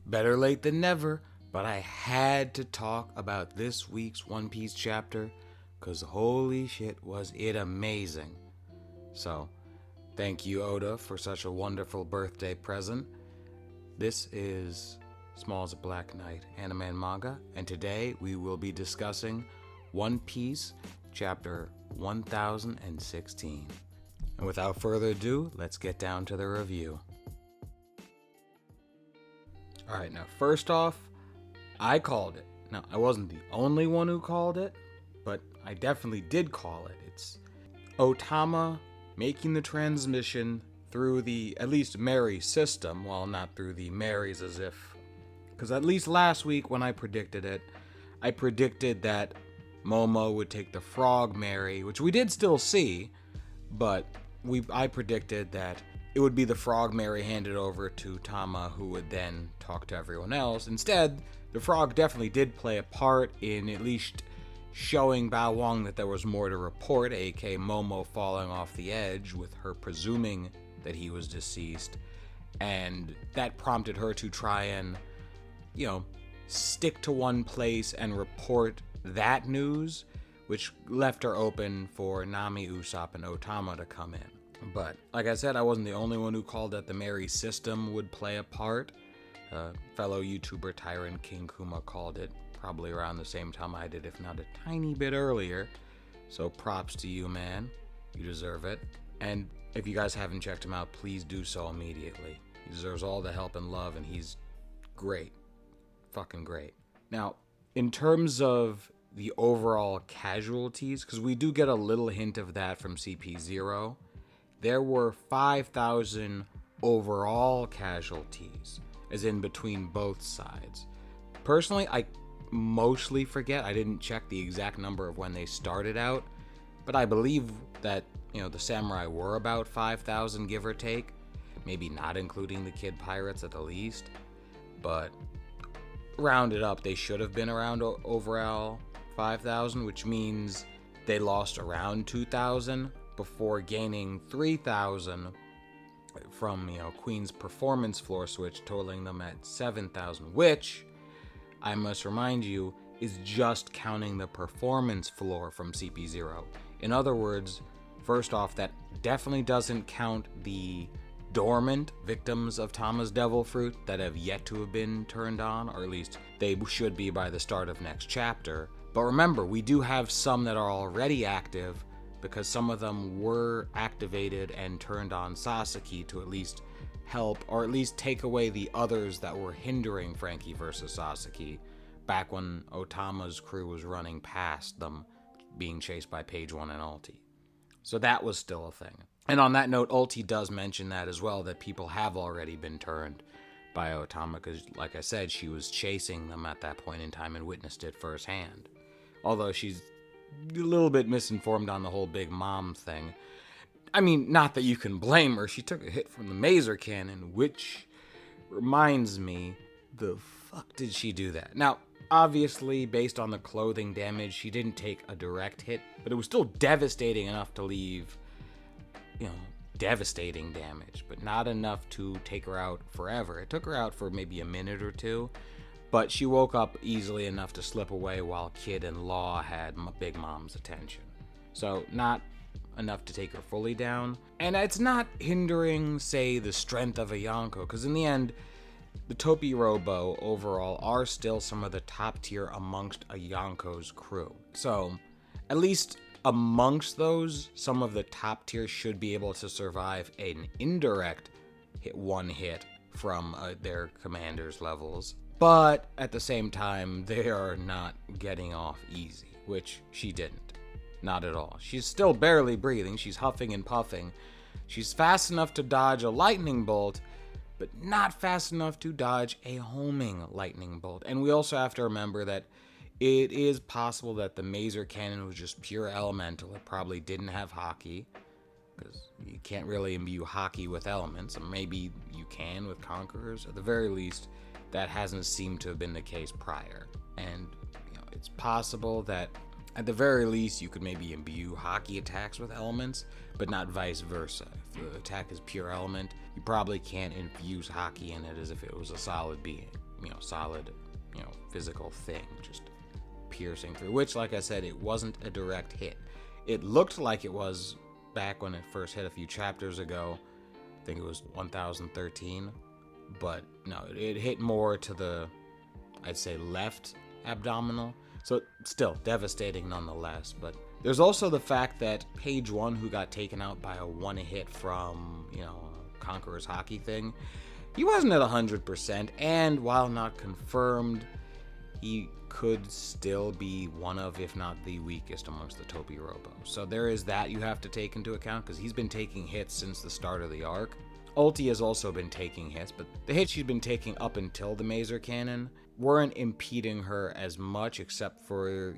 Better late than never, but I had to talk about this week's One Piece chapter, because holy shit was it amazing. So, thank you Oda for such a wonderful birthday present. This is Small as a Black Knight anime and manga, and today we will be discussing One Piece Chapter 1016. And without further ado, let's get down to the review. Alright, now first off, I called it. Now, I wasn't the only one who called it, but I definitely did call it. It's Otama making the transmission through the, at least Mary system, well, not through the Marys as if, because at least last week when I predicted it, I predicted that Momo would take the Frog Mary, which we did still see, but I predicted that it would be the Frog Mary handed over to Tama, who would then talk to everyone else. Instead, the Frog definitely did play a part in at least showing Bao Wang that there was more to report, aka Momo falling off the edge with her presuming that he was deceased. And that prompted her to try and, stick to one place and report that news, which left her open for Nami, Usopp, and Otama to come in. But, like I said, I wasn't the only one who called that the Mary system would play a part. Fellow YouTuber Tyron King Kuma called it probably around the same time I did, if not a tiny bit earlier. So props to you, man. You deserve it. And if you guys haven't checked him out, please do so immediately. He deserves all the help and love, and he's great. Fucking great. Now, in terms of the overall casualties, because we do get a little hint of that from CP0, there were 5,000 overall casualties, as in between both sides. Personally, I mostly forget. I didn't check the exact number of when they started out, but I believe that, the samurai were about 5,000, give or take. Maybe not including the kid pirates at the least, but rounded up, they should have been around overall 5,000, which means they lost around 2,000 before gaining 3,000 from, Queen's performance floor switch, totaling them at 7,000, which, I must remind you, is just counting the performance floor from CP0. In other words, first off, that definitely doesn't count the dormant victims of Tama's Devil Fruit that have yet to have been turned on, or at least they should be by the start of next chapter. But remember, we do have some that are already active, because some of them were activated and turned on Sasaki to at least help, or at least take away the others that were hindering Frankie versus Sasaki, back when Otama's crew was running past them, being chased by Page One and Ulti. So that was still a thing. And on that note, Ulti does mention that as well, that people have already been turned by Otama, because, like I said, she was chasing them at that point in time and witnessed it firsthand. Although she's a little bit misinformed on the whole Big Mom thing. I mean, not that you can blame her. She took a hit from the Mazer Cannon, which reminds me, the fuck did she do that? Now, obviously, based on the clothing damage, she didn't take a direct hit, but it was still devastating enough to leave, devastating damage, but not enough to take her out forever. It took her out for maybe a minute or two, but she woke up easily enough to slip away while Kid and Law had Big Mom's attention. So not enough to take her fully down. And it's not hindering, say, the strength of a Yonko, because in the end, the Topi Robo overall are still some of the top tier amongst a Yonko's crew. So at least amongst those, some of the top tier should be able to survive an indirect one hit from their commander's levels. But at the same time, they are not getting off easy, which she didn't. Not at all. She's still barely breathing. She's huffing and puffing. She's fast enough to dodge a lightning bolt, but not fast enough to dodge a homing lightning bolt. And we also have to remember that it is possible that the Mazer Cannon was just pure elemental. It probably didn't have hockey, because you can't really imbue hockey with elements. Or maybe you can with Conquerors. At the very least, that hasn't seemed to have been the case prior. And it's possible that at the very least you could maybe imbue hockey attacks with elements, but not vice versa. If the attack is pure element, you probably can't infuse hockey in it as if it was a solid being. solid, physical thing just piercing through, which, like I said, it wasn't a direct hit. It looked like it was back when it first hit a few chapters ago. I think it was 1013, but no, it hit more to the, I'd say, left abdominal. So still devastating nonetheless. But there's also the fact that Page One, who got taken out by a one hit from, Conqueror's Hockey thing, he wasn't at 100%, and while not confirmed, he could still be one of, if not the weakest amongst the Topi Robo. So there is that you have to take into account, because he's been taking hits since the start of the arc. Ulti has also been taking hits, but the hits she's been taking up until the Mazer Cannon weren't impeding her as much, except for,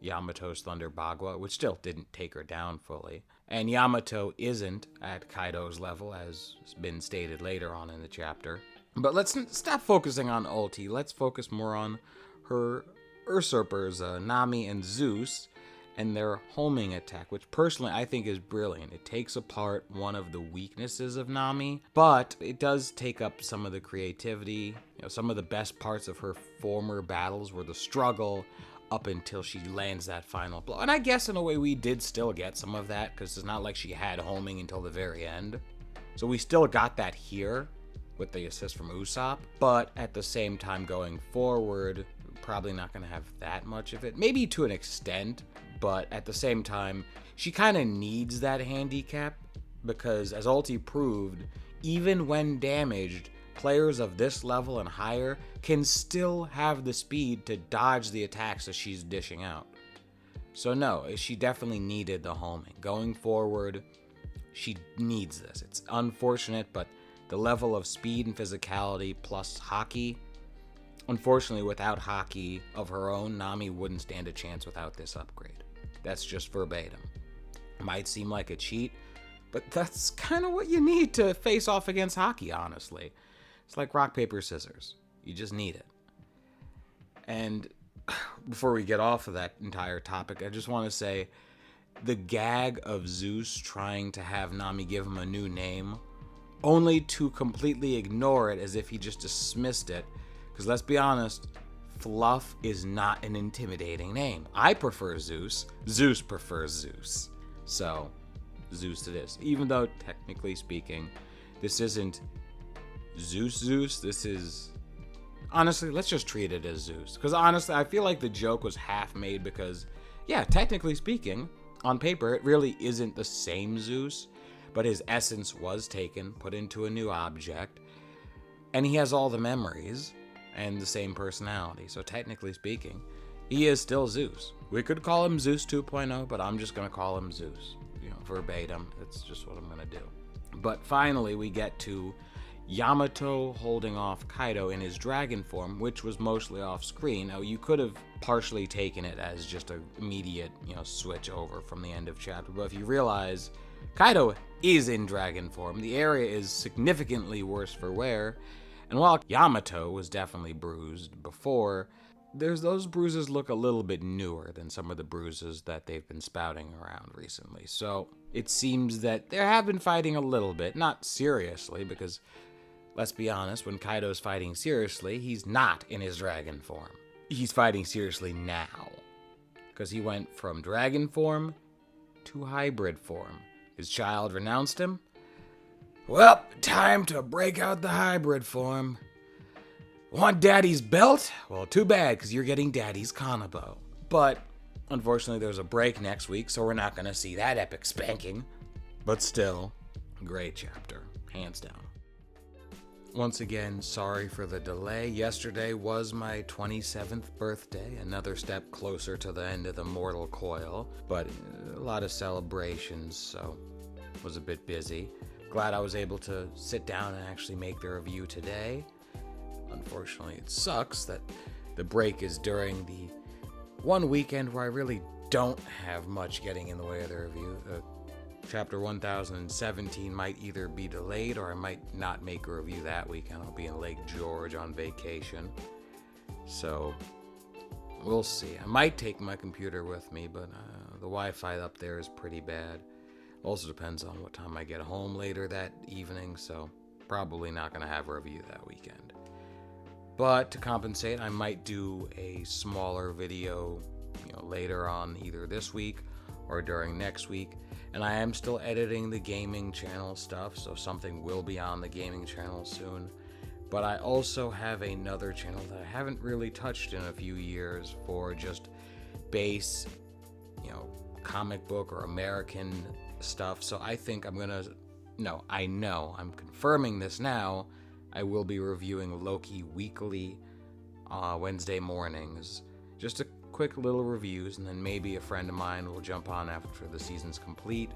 Yamato's Thunder Bagua, which still didn't take her down fully. And Yamato isn't at Kaido's level, as has been stated later on in the chapter. But let's stop focusing on Ulti. Let's focus more on her usurpers, Nami and Zeus, and their homing attack, which personally I think is brilliant. It takes apart one of the weaknesses of Nami, but it does take up some of the creativity. Some of the best parts of her former battles were the struggle up until she lands that final blow. And I guess in a way we did still get some of that, because it's not like she had homing until the very end. So we still got that here with the assist from Usopp, but at the same time going forward, probably not going to have that much of it. Maybe to an extent, but at the same time, she kind of needs that handicap, because as Ulti proved, even when damaged, players of this level and higher can still have the speed to dodge the attacks that she's dishing out. So no, she definitely needed the homing. Going forward, she needs this. It's unfortunate, but the level of speed and physicality plus hockey, unfortunately without hockey of her own, Nami wouldn't stand a chance without this upgrade. That's just verbatim. Might seem like a cheat, but that's kind of what you need to face off against hockey, honestly. It's like rock, paper, scissors. You just need it. And before we get off of that entire topic, I just want to say the gag of Zeus trying to have Nami give him a new name, only to completely ignore it as if he just dismissed it. Because let's be honest, Fluff is not an intimidating name. I prefer Zeus. Zeus prefers Zeus. So, Zeus it is. Even though, technically speaking, this isn't Zeus, this is... Honestly, let's just treat it as Zeus. Because honestly, I feel like the joke was half made because, yeah, technically speaking, on paper, it really isn't the same Zeus, but his essence was taken, put into a new object, and he has all the memories and the same personality. So technically speaking, he is still Zeus. We could call him Zeus 2.0, but I'm just going to call him Zeus. Verbatim. That's just what I'm going to do. But finally, we get to Yamato holding off Kaido in his dragon form, which was mostly off screen. Now, you could have partially taken it as just an immediate, switch over from the end of chapter, but if you realize Kaido is in dragon form, the area is significantly worse for wear, and while Yamato was definitely bruised before, those bruises look a little bit newer than some of the bruises that they've been spouting around recently. So it seems that they have been fighting a little bit, not seriously, because let's be honest, when Kaido's fighting seriously, he's not in his dragon form. He's fighting seriously now, because he went from dragon form to hybrid form. His child renounced him. Well, time to break out the hybrid form. Want daddy's belt? Well, too bad, because you're getting daddy's Kanabo. But, unfortunately, there's a break next week, so we're not going to see that epic spanking. But still, great chapter, hands down. Once again, sorry for the delay. Yesterday was my 27th birthday, another step closer to the end of the mortal coil, but a lot of celebrations, so was a bit busy. Glad I was able to sit down and actually make the review today. Unfortunately, it sucks that the break is during the one weekend where I really don't have much getting in the way of the review. Chapter 1017 might either be delayed or I might not make a review that weekend. I'll be in Lake George on vacation. So, we'll see. I might take my computer with me, but the Wi-Fi up there is pretty bad. Also depends on what time I get home later that evening, so probably not going to have a review that weekend. But to compensate, I might do a smaller video, later on, either this week or during next week. And I am still editing the gaming channel stuff, so something will be on the gaming channel soon. But I also have another channel that I haven't really touched in a few years for just base, comic book or American stuff. So I think I'm confirming this now. I will be reviewing Loki weekly, Wednesday mornings. Just a quick little reviews, and then maybe a friend of mine will jump on after the season's complete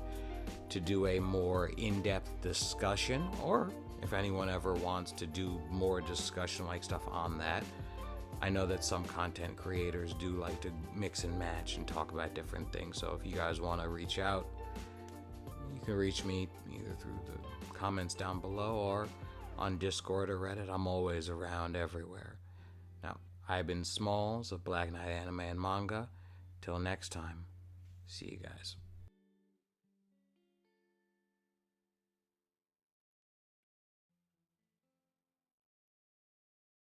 to do a more in-depth discussion, or if anyone ever wants to do more discussion-like stuff on that. I know that some content creators do like to mix and match and talk about different things, so if you guys want to reach out, you can reach me either through the comments down below or on Discord or Reddit. I'm always around everywhere. Now, I've been Smalls of Black Knight Anime and Manga. Till next time, see you guys.